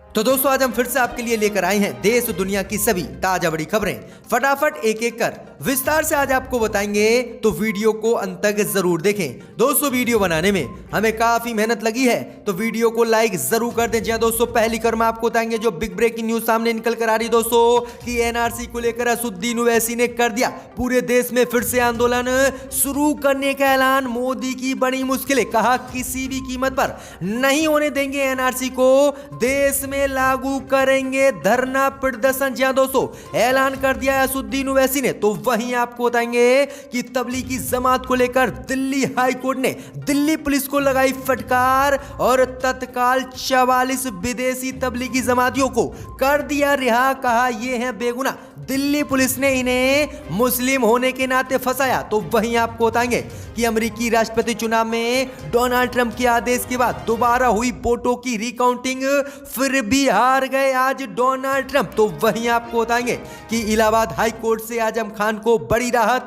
तो दोस्तों आज हम फिर से आपके लिए लेकर आए हैं देश दुनिया की सभी ताजा बड़ी खबरें। फटाफट एक एक कर विस्तार से आज आपको बताएंगे, तो वीडियो को अंत तक जरूर देखें। दोस्तों वीडियो बनाने में हमें काफी मेहनत लगी है, तो वीडियो को लाइक जरूर कर दें। जी दोस्तों, पहली खबर में आपको बताएंगे जो बिग ब्रेकिंग न्यूज सामने निकल कर आ रही दोस्तों कि एनआरसी को लेकर असुद्दीन ओवैसी ने कर दिया पूरे देश में फिर से आंदोलन शुरू करने का ऐलान। मोदी की बड़ी मुश्किलें, कहा किसी भी कीमत पर नहीं होने देंगे एनआरसी को, देश में लागू करेंगे धरना प्रदर्शन। जी दोस्तों, ऐलान कर दिया असुद्दीन ओवैसी ने। तो वहीं आपको बताएंगे कि तबलीगी जमात को लेकर दिल्ली हाई कोर्ट ने दिल्ली पुलिस को लगाई फटकार और तत्काल 44 विदेशी तबलीगी जमातियों को कर दिया रिहा, कहा ये हैं बेगुनाह, दिल्ली पुलिस ने इन्हें मुस्लिम होने के नाते फंसाया। तो वहीं आपको बताएंगे कि अमेरिकी राष्ट्रपति चुनाव में डोनाल्ड ट्रंप के आदेश के बाद दोबारा हुई वोटों की रिकाउंटिंग, फिर भी हार गए आज डोनाल्ड ट्रंप। तो वहीं आपको बताएंगे कि इलाहाबाद हाई कोर्ट से आजम खान को बड़ी राहत,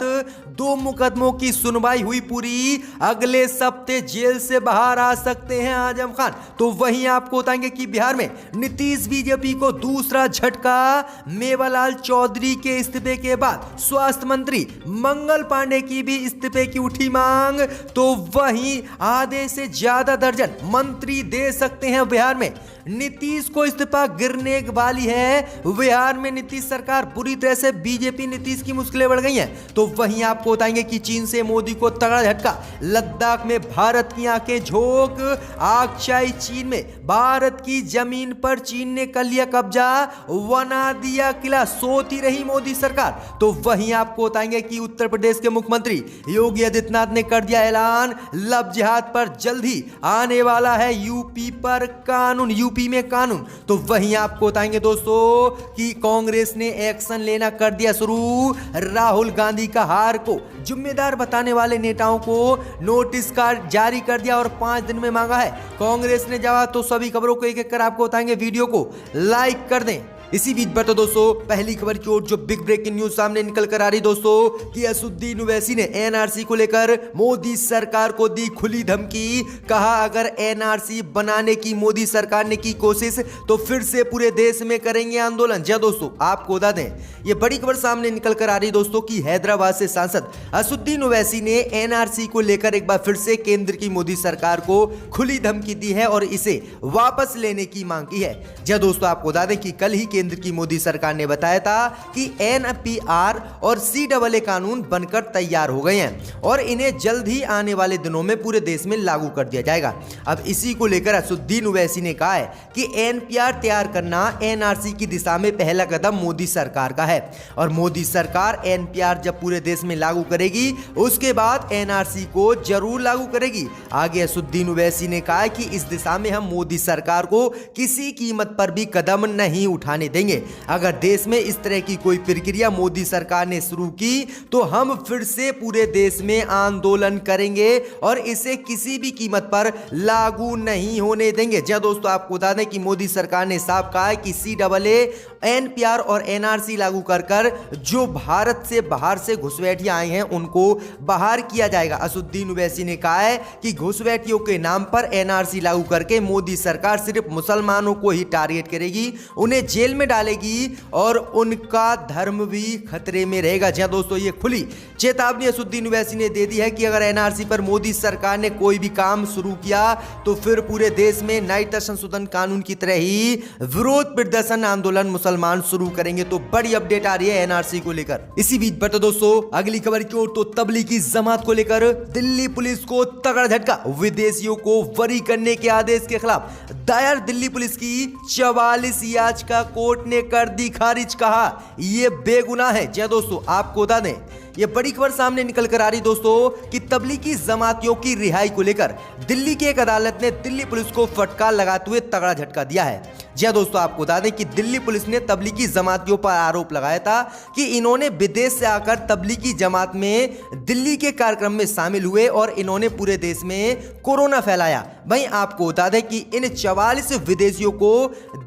2 मुकदमों की सुनवाई हुई पूरी, अगले सप्ते जेल से बाहर आ सकते हैं आजम खान। तो वहीं आपको बताएंगे कि बिहार में नीतीश बीजेपी को दूसरा झटका, मेवालाल चौधरी के इस्तीफे के बाद स्वास्थ्य मंत्री मंगल पांडे की भी इस्तीफे की उठी मांग। तो वहीं आधे से ज्यादा दर्जन मंत्री दे सकते हैं बिहार में नीतीश को इस्तीफा, गिरने वाली है बिहार में नीतीश सरकार, बुरी तरह से बीजेपी नीतीश की मुश्किलें बढ़ गई हैं। तो वहीं आपको बताएंगे कि चीन से मोदी को तगड़ा झटका, लद्दाख में भारत की आंखें झोंक, आगचाई चीन में भारत की जमीन पर चीन ने कर लिया कब्जा, बना दिया किला, सोती रही मोदी सरकार। तो वहीं आपको बताएंगे कि उत्तर प्रदेश के मुख्यमंत्री योगी आदित्यनाथ ने कर दिया ऐलान, लव जिहाद पर जल्द ही आने वाला है यूपी पर कानून, यूपी में कानून। तो वहीं आपको बताएंगे दोस्तों कि कांग्रेस ने एक्शन लेना कर दिया शुरू, राहुल गांधी का हार को जिम्मेदार बताने वाले नेताओं को नोटिस कार्ड जारी कर दिया और 5 दिन में मांगा है कांग्रेस ने जवाब। तो सभी खबरों को एक एक कर आपको बताएंगे, वीडियो को लाइक कर दें। इसी बीच पर तो दोस्तों पहली खबर की ओर जो बिग ब्रेकिंग न्यूज सामने निकल कर आ रही दोस्तों कि असुद्दीन ओवैसी ने एनआरसी को लेकर मोदी सरकार को दी खुली धमकी, कहा अगर एनआरसी बनाने की मोदी सरकार ने की कोशिश तो फिर से पूरे देश में करेंगे आंदोलन। जी दोस्तों, आपको बता दें ये बड़ी खबर सामने निकल कर आ रही दोस्तों कि हैदराबाद से सांसद असुद्दीन ओवैसी ने एनआरसी को लेकर एक बार फिर से केंद्र की मोदी सरकार को खुली धमकी दी है और इसे वापस लेने की मांग की है। जी दोस्तों, आपको बता दें कि कल ही केंद्र की मोदी सरकार ने बताया था कि एनपीआर और सीएए कानून बनकर तैयार हो गए हैं और इन्हें जल्द ही आने वाले दिनों में पूरे देश में लागू कर दिया जाएगा। अब इसी को लेकर असुद्दीन ओवैसी ने कहा है कि एनपीआर तैयार करना एनआरसी की दिशा में पहला कदम मोदी सरकार का है और मोदी सरकार एनपीआर जब पूरे देश में लागू करेगी उसके बाद एनआरसी को जरूर लागू करेगी। आगे असुद्दीन ओवैसी ने कहा कि इस दिशा में हम मोदी सरकार को किसी कीमत पर भी कदम नहीं उठाने देंगे। अगर देश में इस तरह की कोई प्रक्रिया मोदी सरकार ने शुरू की तो हम फिर से पूरे देश में आंदोलन करेंगे और इसे किसी भी कीमत पर लागू नहीं होने देंगे। जी दोस्तों, आपको बता दें कि मोदी सरकार ने साफ कहा है कि सीएए, एनपीआर और एनआरसी लागू कर जो भारत से बाहर से घुसपैठिए आए हैं उनको बाहर किया जाएगा। असुद्दीन ओवैसी ने कहा है कि घुसपैठियों के नाम पर एनआरसी लागू करके मोदी सरकार सिर्फ मुसलमानों को ही टारगेट करेगी, उन्हें जेल में डालेगी और उनका धर्म भी खतरे में रहेगा। जी दोस्तों, ये खुली चेतावनी असुद्दीन ओवैसी ने दे दी है कि अगर एनआरसी पर मोदी सरकार ने कोई भी काम शुरू किया तो फिर पूरे देश में नागरिकता संशोधन कानून की तरह ही विरोध प्रदर्शन आंदोलन मुसलमान शुरू करेंगे। तो बड़ी अपडेट आ रही है एनआरसी को लेकर। इसी बीच पर तो दोस्तों अगली खबर की ओर तो तबलीगी जमात को लेकर दिल्ली पुलिस को तगड़ा झटका, विदेशियों को बरी करने के आदेश के खिलाफ दायर दिल्ली पुलिस की 44 याचिका कोर्ट ने कर दी खारिज, कहा ये बेगुनाह है। जी दोस्तों, आपको बता दें ये बड़ी खबर सामने निकल कर आ रही दोस्तों कि तबलीगी जमातियों की रिहाई को लेकर दिल्ली की एक अदालत ने दिल्ली पुलिस को फटकार लगाते हुए तगड़ा झटका दिया है। जी दोस्तों, आपको बता दें कि दिल्ली पुलिस ने तबलीगी जमातियों पर आरोप लगाया था कि इन्होंने विदेश से आकर तबलीगी जमात में दिल्ली के कार्यक्रम में शामिल हुए और इन्होंने पूरे देश में कोरोना फैलाया। वहीं आपको बता दें कि इन 44 विदेशियों को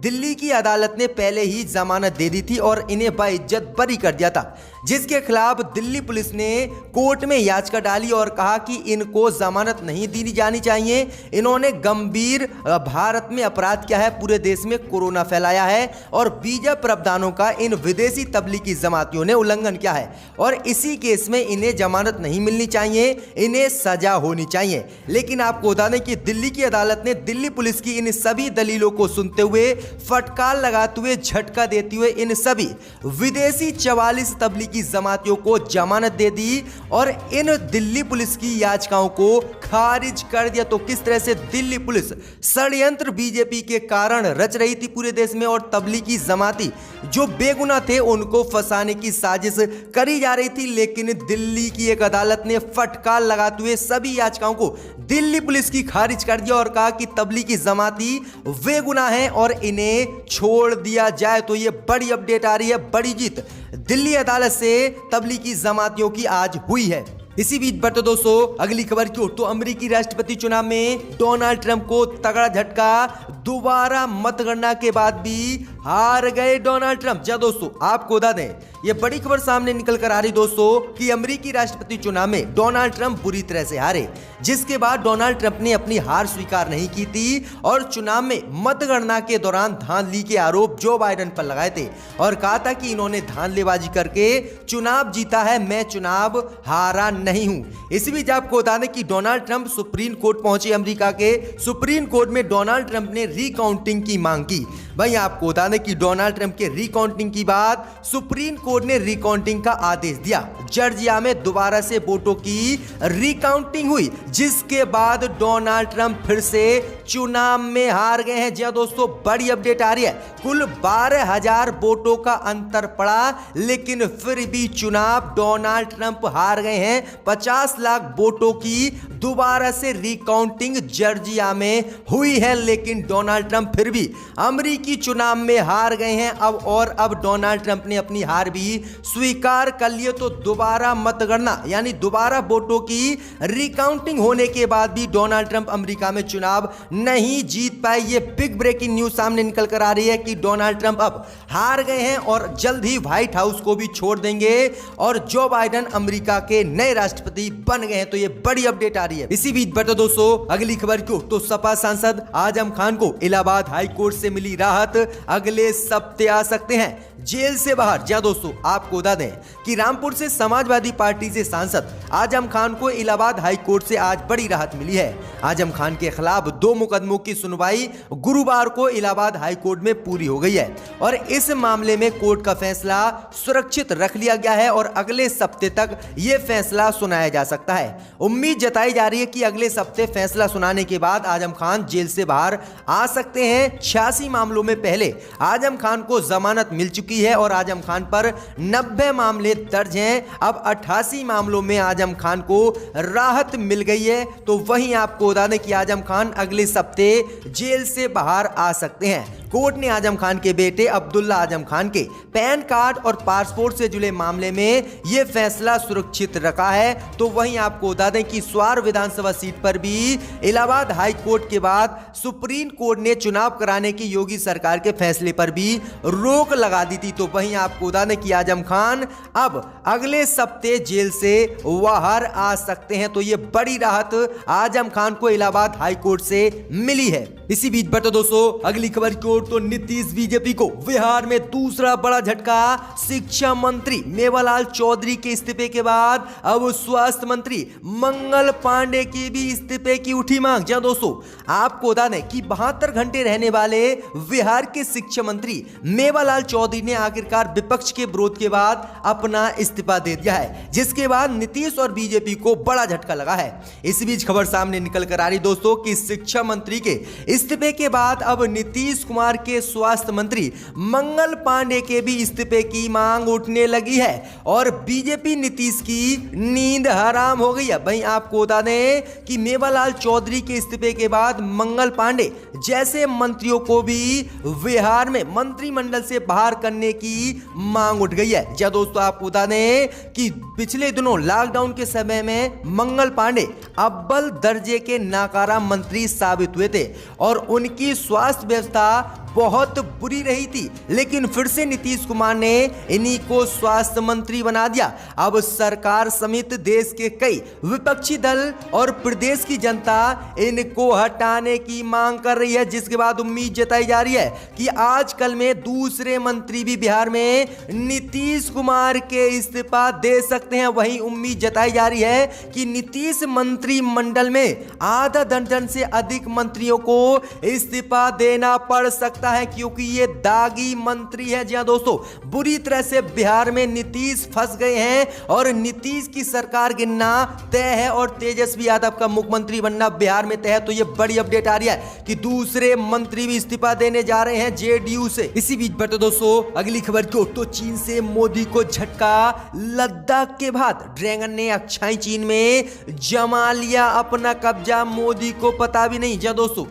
दिल्ली की अदालत ने पहले ही जमानत दे दी थी और इन्हें बाइज्जत बरी कर दिया था। जिसके खिलाफ दिल्ली पुलिस ने कोर्ट में याचिका डाली और कहा कि इनको जमानत नहीं दी जानी चाहिए। इन्होंने गंभीर भारत में अपराध किया है, पूरे देश में कोरोना फैलाया है और वीजा प्रावधानों का इन विदेशी तबलीगी जमातियों ने उल्लंघन किया है और इसी केस में इन्हें जमानत नहीं मिलनी चाहिए, इन्हें सजा होनी चाहिए। लेकिन आपको बता दें कि दिल्ली की अदालत ने दिल्ली पुलिस की इन सभी दलीलों को सुनते हुए फटकार लगाते हुए झटका देते हुए इन सभी विदेशी 44 तबलीगी जमातियों को जमानत दे दी और इन दिल्ली पुलिस की याचिकाओं को खारिज कर दिया। तो किस तरह से दिल्ली पुलिस षड्यंत्र बीजेपी के कारण रच रही थी पूरे देश में और तबलीगी जमाती जो बेगुनाह थे उनको फंसाने की साजिश करी जा रही थी। लेकिन दिल्ली की एक अदालत ने फटकार लगाते हुए सभी याचिकाओं को दिल्ली पुलिस की खारिज कर दिया और कहा कि तबलीगी जमाती बेगुनाह हैं और इन्हें छोड़ दिया जाए। तो ये बड़ी अपडेट आ रही है, बड़ी जीत दिल्ली अदालत से तबलीगी जमातियों की आज हुई है। इसी बीच बढ़ते दोस्तों अगली खबर की ओर। तो अमेरिकी राष्ट्रपति चुनाव में डोनाल्ड ट्रंप को तगड़ा झटका, दोबारा मतगणना के बाद भी हार गए डोनाल्ड ट्रंप। जी दोस्तों आपको बता दें ये बड़ी खबर सामने निकल कर आ रही दोस्तों कि अमेरिकी राष्ट्रपति चुनाव में डोनाल्ड ट्रंप बुरी तरह से हारे, जिसके बाद डोनाल्ड ट्रंप ने अपनी हार स्वीकार नहीं की थी और चुनाव में मतगणना के दौरान धांधली के आरोप जो बाइडेन पर लगाए थे और कहा था कि इन्होंने धांधलेबाजी करके चुनाव जीता है, मैं चुनाव हारा नहीं हूं। इसी बीच आपको बता दें कि डोनाल्ड ट्रंप सुप्रीम कोर्ट पहुंचे। अमेरिका के सुप्रीम कोर्ट में डोनाल्ड ट्रंप ने रिकाउंटिंग की मांग की। भाई आपको बता दें कि डोनाल्ड ट्रंप के रिकाउंटिंग की बात सुप्रीम कोर्ट ने रिकाउंटिंग का आदेश दिया। जॉर्जिया में दोबारा से वोटों की रिकाउंटिंग हुई, जिसके बाद डोनाल्ड ट्रंप फिर से चुनाव में हार गए हैं। जी दोस्तों बड़ी अपडेट आ रही है, कुल 12,000 वोटों का अंतर पड़ा, लेकिन फिर भी चुनाव डोनाल्ड ट्रंप हार गए हैं। 50 लाख वोटों की दोबारा से रिकाउंटिंग जॉर्जिया में हुई है, लेकिन डोनाल्ड ट्रंप फिर भी अमेरिकी चुनाव में हार गए हैं। अब डोनाल्ड ट्रंप ने अपनी हार भी स्वीकार कर ली। तो दोबारा मतगणना यानी दोबारा वोटों की रिकाउंटिंग होने के बाद भी डोनाल्ड ट्रंप अमेरिका में चुनाव नहीं जीत पाए। ये बिग ब्रेकिंग न्यूज सामने निकल कर आ रही है कि डोनाल्ड ट्रंप अब हार गए हैं और जल्द ही व्हाइट हाउस को भी छोड़ देंगे और जो बाइडेन अमेरिका के नए राष्ट्रपति बन गए हैं। तो ये बड़ी अपडेट आ रही है। इसी बीच बढ़ते दोस्तों अगली खबर को। तो सपा सांसद आजम खान को इलाहाबाद हाई कोर्ट से मिली राहत, अगले सप्ताह आ सकते हैं जेल से बाहर। जी दोस्तों आपको बता दें कि रामपुर से समाजवादी पार्टी से सांसद आजम खान को इलाहाबाद हाई कोर्ट से आज बड़ी राहत मिली है। आजम खान के खिलाफ 2 मुकदमों की सुनवाई गुरुवार को इलाहाबाद हाई कोर्ट में पूरी हो गई है और इस मामले में कोर्ट का फैसला सुरक्षित रख लिया गया है और अगले सप्ते तक यह फैसला सुनाया जा सकता है। उम्मीद जताई जा रही है कि अगले सप्ते फैसला सुनाने के बाद आजम खान जेल से बाहर आ सकते हैं। 86 मामलों में पहले आजम खान को जमानत मिल चुकी है और आजम खान पर 90 मामले दर्ज हैं। अब 88 मामलों में आजम खान को राहत मिल गई है। तो वहीं आपको बता दें कि आजम खान अगले सप्ते जेल से बाहर आ सकते हैं। कोर्ट ने आजम खान के बेटे अब्दुल्ला आजम खान के पैन कार्ड और पासपोर्ट से जुड़े मामले में यह फैसला सुरक्षित रखा है। तो वहीं आपको बता दें कि स्वार विधानसभा सीट पर भी इलाहाबाद हाई कोर्ट के बाद सुप्रीम कोर्ट ने चुनाव कराने की योगी सरकार के फैसले पर भी रोक लगा दी थी। तो वहीं आपको बता दें कि आजम खान अब अगले सप्ते जेल से बाहर आ सकते हैं। तो यह बड़ी राहत आजम खान को इलाहाबाद हाई कोर्ट से मिली है। इसी बीच बढ़ते दोस्तों अगली खबर की ओर। तो नीतीश बीजेपी को बिहार में दूसरा बड़ा झटका, शिक्षा मंत्री मेवालाल चौधरी के इस्तीफे के बाद अब स्वास्थ्य मंत्री मंगल पांडे की भी इस्तीफे की उठी मांग। जहां दोस्तों आपको बता दें कि 72 घंटे रहने वाले बिहार के शिक्षा मंत्री मेवालाल चौधरी ने आखिरकार विपक्ष के विरोध के बाद अपना इस्तीफा दे दिया है, जिसके बाद नीतीश और बीजेपी को बड़ा झटका लगा है। इस बीच खबर सामने निकल कर आ रही दोस्तों कि शिक्षा मंत्री के इस्तीफे के बाद अब नीतीश कुमार के स्वास्थ्य मंत्री मंगल पांडे के भी इस्तीफे की मांग उठने लगी है और बीजेपी नीतीश की नींद हराम हो गई है। भाई आपको बता दें कि मेवालाल चौधरी के इस्तीफे के बाद मंगल पांडे जैसे मंत्रियों को भी बिहार में मंत्रिमंडल से बाहर करने की मांग उठ गई है। जी दोस्तों आपको बता दें कि पिछले दिनों लॉकडाउन के समय में मंगल पांडे अव्वल दर्जे के नाकारा मंत्री साबित हुए थे और उनकी स्वास्थ्य व्यवस्था बहुत बुरी रही थी, लेकिन फिर से नीतीश कुमार ने इन्हीं को स्वास्थ्य मंत्री बना दिया। अब सरकार समेत देश के कई विपक्षी दल और प्रदेश की जनता इनको हटाने की मांग कर रही है, जिसके बाद उम्मीद जताई जा रही है कि आजकल में दूसरे मंत्री भी बिहार में नीतीश कुमार के इस्तीफा दे सकते हैं। वहीं उम्मीद जताई जा रही है कि नीतीश मंत्रिमंडल में आधा दर्जन से अधिक मंत्रियों को इस्तीफा देना पड़ सकता है, क्योंकि ये दागी मंत्री है। जी हां दोस्तों, बुरी तरह से बिहार में नीतीश फंस गए हैं और नीतीश की सरकार गिरना तय है और तेजस्वी यादव का मुख्यमंत्री बनना बिहार में तय है। तो ये बड़ी अपडेट आ रही है कि दूसरे मंत्री भी इस्तीफा देने जा रहे हैं जेडीयू से। इसी बीच बढ़ते दोस्तों अगली खबर की ओर, तो चीन से मोदी को झटका। लद्दाख के बाद ड्रैगन ने अक्षाई चीन में जमा लिया अपना कब्जा, मोदी को पता भी नहीं। जहाँ दोस्तों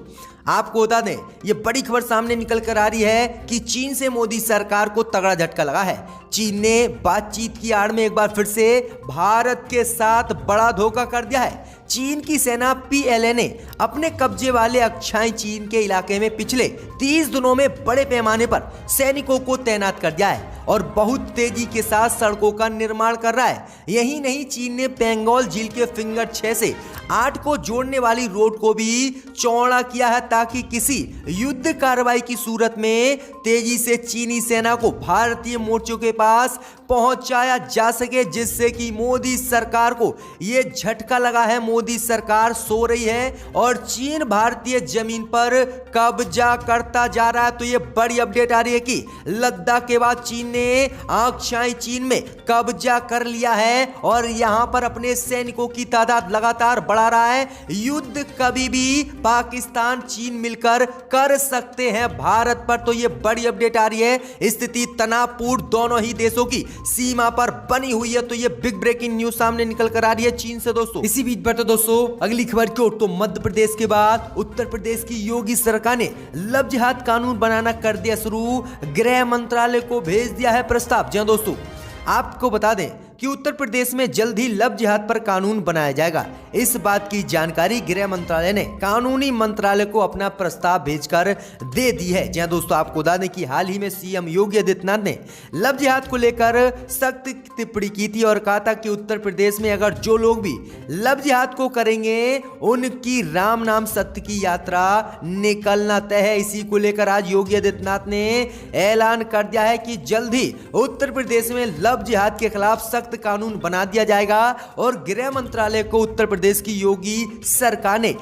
आपको बता दें, ये बड़ी खबर सामने निकल कर आ रही है कि चीन से मोदी सरकार को तगड़ा झटका लगा है। चीन ने बातचीत की आड़ में एक बार फिर से भारत के साथ बड़ा धोखा कर दिया है। चीन की सेना पीएलए ने अपने कब्जे वाले अक्षाई चीन के इलाके में पिछले 30 दिनों में बड़े पैमाने पर सैनिकों को तैनात कर दिया है और बहुत तेजी के साथ सड़कों का निर्माण कर रहा है। यही नहीं, चीन ने पेंगोंग झील के फिंगर 6 से 8 को जोड़ने वाली रोड को भी चौड़ा किया है, ताकि किसी युद्ध कार्रवाई की सूरत में तेजी से चीनी सेना को भारतीय मोर्चों के पास पहुंचाया जा सके, जिससे कि मोदी सरकार को यह झटका लगा है। मोदी सरकार सो रही है और चीन भारतीय जमीन पर कब्जा करता जा रहा है। तो यह बड़ी अपडेट आ रही है कि लद्दाख के बाद चीन ने अक्षाई चीन में कब्जा कर लिया है और यहां पर अपने सैनिकों की तादाद लगातार बढ़ा रहा है। युद्ध कभी भी पाकिस्तान चीन मिलकर कर सकते हैं भारत पर। तो यह बड़ी अपडेट आ रही है। स्थिति तनावपूर्ण दोनों ही देशों की सीमा पर बनी हुई है। तो यह बिग ब्रेकिंग न्यूज सामने निकल कर आ रही है चीन से दोस्तों। इसी बीच बढ़ते दोस्तों अगली खबर की ओर, तो मध्य प्रदेश के बाद उत्तर प्रदेश की योगी सरकार ने लव जिहाद कानून बनाना कर दिया शुरू। गृह मंत्रालय को भेज दिया है प्रस्ताव। जी हां दोस्तों, आपको बता दें कि उत्तर प्रदेश में जल्द ही लव जिहाद पर कानून बनाया जाएगा। इस बात की जानकारी गृह मंत्रालय ने कानूनी मंत्रालय को अपना प्रस्ताव भेजकर दे दी है। जहां दोस्तों आपको बता दें कि हाल ही में सीएम योगी आदित्यनाथ ने लव जिहाद को लेकर सख्त टिप्पणी की थी और कहा था कि उत्तर प्रदेश में अगर जो लोग भी लव जिहाद को करेंगे उनकी राम नाम सत्य की यात्रा निकलना तय है। इसी को लेकर आज योगी आदित्यनाथ ने ऐलान कर दिया है कि जल्द ही उत्तर प्रदेश में लव जिहाद के खिलाफ सख्त कानून बना दिया जाएगा और गृह मंत्रालय को उत्तर प्रदेश की योगी सरकार ने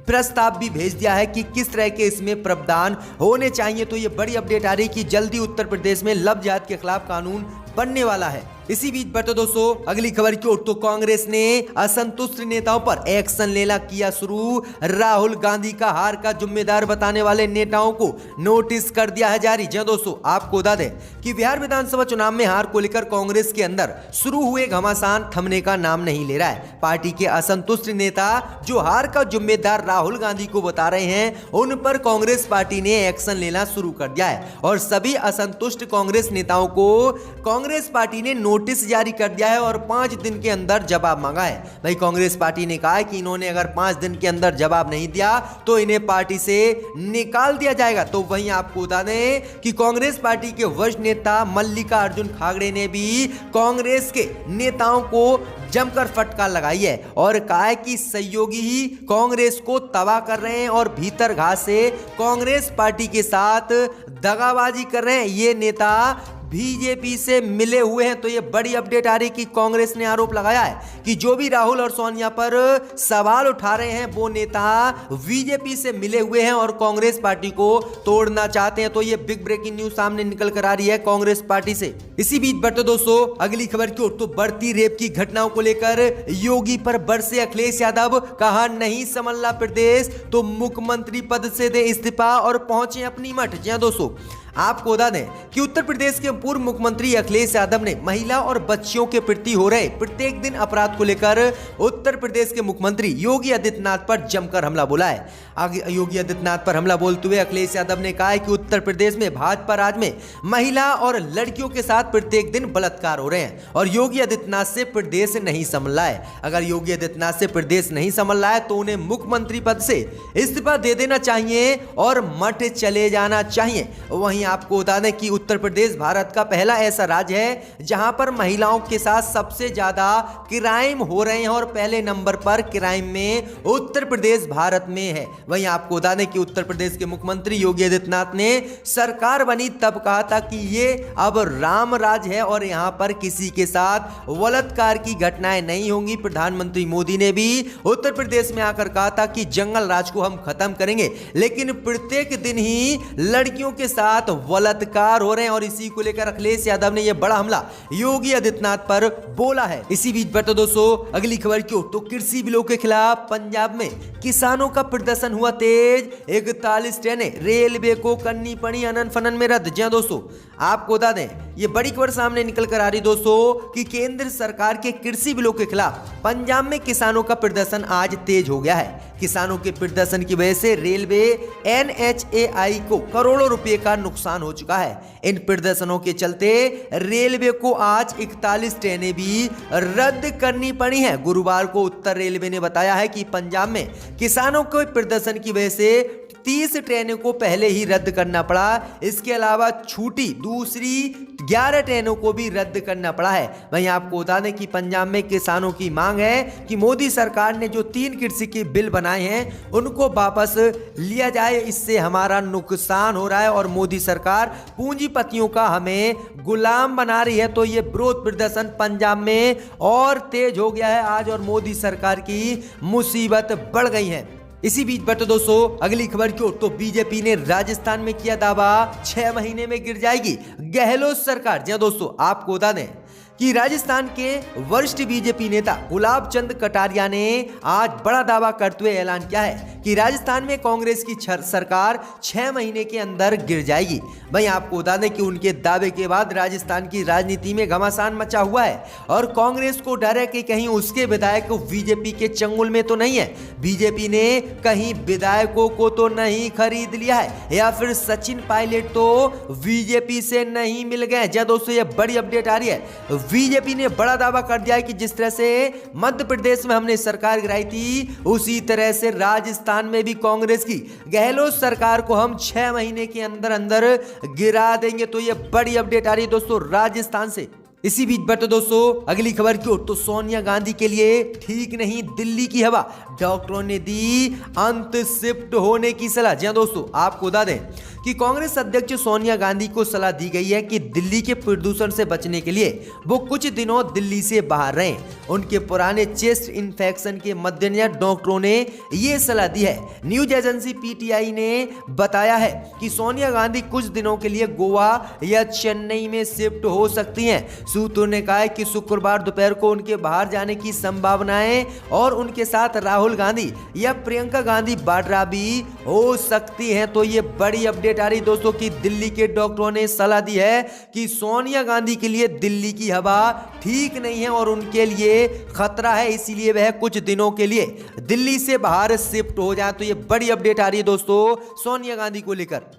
प्रस्ताव भी भेज दिया है कि किस तरह के इसमें प्रावधान होने चाहिए। तो ये बड़ी अपडेट आ रही है कि जल्दी उत्तर प्रदेश में लव जिहाद के खिलाफ कानून बनने वाला है। इसी बीच बढ़ते दोस्तों अगली खबर की ओर, तो कांग्रेस ने असंतुष्ट नेताओं पर एक्शन लेना किया शुरू। राहुल गांधी का हार का जिम्मेदार बताने वाले नेताओं को नोटिस कर दिया है जारी। जी दोस्तों आपको बता दें कि बिहार विधानसभा चुनाव में हार को लेकर कांग्रेस के अंदर शुरू हुए घमासान थमने का नाम नहीं ले रहा है। पार्टी के असंतुष्ट नेता जो हार का जिम्मेदार राहुल गांधी को बता रहे हैं, उन पर कांग्रेस पार्टी ने एक्शन लेना शुरू कर दिया है और सभी असंतुष्ट कांग्रेस नेताओं को कांग्रेस पार्टी ने नोटिस जारी कर दिया है और 5 दिन के अंदर जवाब मांगा है। भाई कांग्रेस पार्टी ने कहा है कि इन्होंने अगर 5 दिन के अंदर जवाब नहीं दिया तो इन्हें पार्टी से निकाल दिया जाएगा। तो वहीं आपको बता दें कि कांग्रेस पार्टी के वरिष्ठ नेता मल्लिकार्जुन खड़गे ने भी कांग्रेस के नेताओं को जमकर फटकार लगाई है और कहा है कि सहयोगी ही कांग्रेस को तबाह कर रहे हैं और भीतर घास से कांग्रेस पार्टी के साथ दगाबाजी कर रहे हैं। ये नेता बीजेपी से मिले हुए हैं। तो ये बड़ी अपडेट आ रही कि कांग्रेस ने आरोप लगाया है कि जो भी राहुल और सोनिया पर सवाल उठा रहे हैं वो नेता बीजेपी से मिले हुए हैं और कांग्रेस पार्टी को तोड़ना चाहते हैं। तो ये बिग ब्रेकिंग न्यूज सामने निकल कर आ रही है कांग्रेस पार्टी से। इसी बीच बढ़ते दोस्तों अगली खबर की ओर, तो बढ़ती रेप की घटनाओं को लेकर योगी पर बरसे अखिलेश यादव। कहा नहीं संभला प्रदेश तो मुख्यमंत्री पद से दे इस्तीफा और पहुंचे अपनी मठ। जी हां दोस्तों आपको बता दें कि उत्तर प्रदेश के पूर्व मुख्यमंत्री अखिलेश यादव ने महिला और बच्चियों के प्रति हो रहे प्रत्येक दिन अपराध को लेकर उत्तर प्रदेश के मुख्यमंत्री योगी आदित्यनाथ पर जमकर हमला बोला है। आगे योगी आदित्यनाथ पर हमला बोलते हुए अखिलेश यादव ने कहा है कि उत्तर प्रदेश में भाजपा राज में महिला और लड़कियों के साथ प्रत्येक दिन बलात्कार हो रहे हैं और योगी आदित्यनाथ से प्रदेश नहीं संभल रहा है। अगर योगी आदित्यनाथ से प्रदेश नहीं संभल रहा है तो उन्हें मुख्यमंत्री पद से इस्तीफा दे देना चाहिए और मठ चले जाना चाहिए। वहीं आपको बता दें कि उत्तर प्रदेश भारत का पहला ऐसा राज्य है जहां पर महिलाओं के साथ सबसे ज्यादा क्राइम हो रहे हैं और पहले नंबर पर क्राइम में उत्तर प्रदेश भारत में है। वहीं आपको बता दें कि उत्तर प्रदेश के मुख्यमंत्री योगी आदित्यनाथ ने सरकार बनी तब कहा था कि ये अब राम राज है और यहां पर किसी के साथ बलात्कार की घटनाएं नहीं होंगी। प्रधानमंत्री मोदी ने भी उत्तर प्रदेश में आकर कहा था कि जंगल राज को हम खत्म करेंगे, लेकिन प्रत्येक दिन ही लड़कियों के साथ बलात्कार हो रहे हैं और इसी को लेकर अखिलेश यादव ने यह बड़ा हमला योगी आदित्यनाथ पर बोला है। इसी बीच बता दोस्तों अगली खबर क्यों तो कृषि बिलों के खिलाफ पंजाब में किसानों का प्रदर्शन हुआ तेज। 41 ट्रेनें रेलवे को करनी पड़ी अनन फनन में रद्द। जी हां दोस्तों, आपको बता दें ये बड़ी खबर सामने निकल कर आ रही दोस्तों कि केंद्र सरकार के कृषि बिलों के खिलाफ पंजाब में किसानों का प्रदर्शन आज तेज हो गया है। किसानों के प्रदर्शन की वजह से रेलवे NHAI को करोड़ों रुपए का नुकसान हो चुका है। इन प्रदर्शनों के चलते रेलवे को आज 41 ट्रेनें भी रद्द करनी पड़ी हैं। गुरुवार को उत्तर रेलवे ने बताया है कि पंजाब में किसानों के प्रदर्शन की वजह से 30 ट्रेनों को पहले ही रद्द करना पड़ा। इसके अलावा छूटी दूसरी 11 ट्रेनों को भी रद्द करना पड़ा है। वहीं आपको बता दें कि पंजाब में किसानों की मांग है कि मोदी सरकार ने जो 3 कृषि के बिल बनाए हैं उनको वापस लिया जाए, इससे हमारा नुकसान हो रहा है और मोदी सरकार पूंजीपतियों का हमें गुलाम बना रही है। तो ये विरोध प्रदर्शन पंजाब में और तेज हो गया है आज और मोदी सरकार की मुसीबत बढ़ गई है। इसी बीच बट दोस्तों अगली खबर क्यों तो बीजेपी ने राजस्थान में किया दावा 6 महीने में गिर जाएगी गहलोत सरकार। जी दोस्तों, आपको बता दें कि राजस्थान के वरिष्ठ बीजेपी नेता गुलाब चंद कटारिया ने आज बड़ा दावा करते हुए ऐलान किया है कि राजस्थान में कांग्रेस की सरकार 6 महीने के अंदर गिर जाएगी। भाई आपको बता दें कि उनके दावे के बाद राजस्थान की राजनीति में घमासान मचा हुआ है और कांग्रेस को डर है कि कहीं उसके विधायक बीजेपी के चंगुल में तो नहीं है, बीजेपी ने कहीं विधायकों को तो नहीं खरीद लिया है या फिर सचिन पायलट तो बीजेपी से नहीं मिल गए। जी दोस्तों, ये बड़ी अपडेट आ रही है। बीजेपी ने बड़ा दावा कर दिया है कि जिस तरह से मध्य प्रदेश में हमने सरकार गिराई थी उसी तरह से राजस्थान में भी कांग्रेस की गहलोत सरकार को हम 6 महीने के अंदर अंदर गिरा देंगे। तो ये बड़ी अपडेट आ रही है दोस्तों राजस्थान से। इसी बीच बट दोस्तों अगली खबर की ओर तो सोनिया गांधी के लिए ठीक नहीं दिल्ली की हवा, डॉक्टरों ने दी अंत शिफ्ट होने की सलाह। जी दोस्तों, आपको बता दें कि कांग्रेस अध्यक्ष सोनिया गांधी को सलाह दी गई है कि दिल्ली के प्रदूषण से बचने के लिए वो कुछ दिनों दिल्ली से बाहर रहें। उनके पुराने चेस्ट इन्फेक्शन के मद्देनजर डॉक्टरों ने ये सलाह दी है। न्यूज एजेंसी PTI ने बताया है कि सोनिया गांधी कुछ दिनों के लिए गोवा या चेन्नई में शिफ्ट हो सकती हैं। सूत्रों ने कहा है कि शुक्रवार दोपहर को उनके बाहर जाने की संभावनाएं और उनके साथ राहुल गांधी या प्रियंका गांधी वाड्रा भी हो सकती हैं। तो ये बड़ी अपडेट आ रही दोस्तों कि दिल्ली के डॉक्टरों ने सलाह दी है कि सोनिया गांधी के लिए दिल्ली की हवा ठीक नहीं है और उनके लिए खतरा है, इसीलिए वह कुछ दिनों के लिए दिल्ली से बाहर शिफ्ट हो जाए। तो ये बड़ी अपडेट आ रही है दोस्तों सोनिया गांधी को लेकर।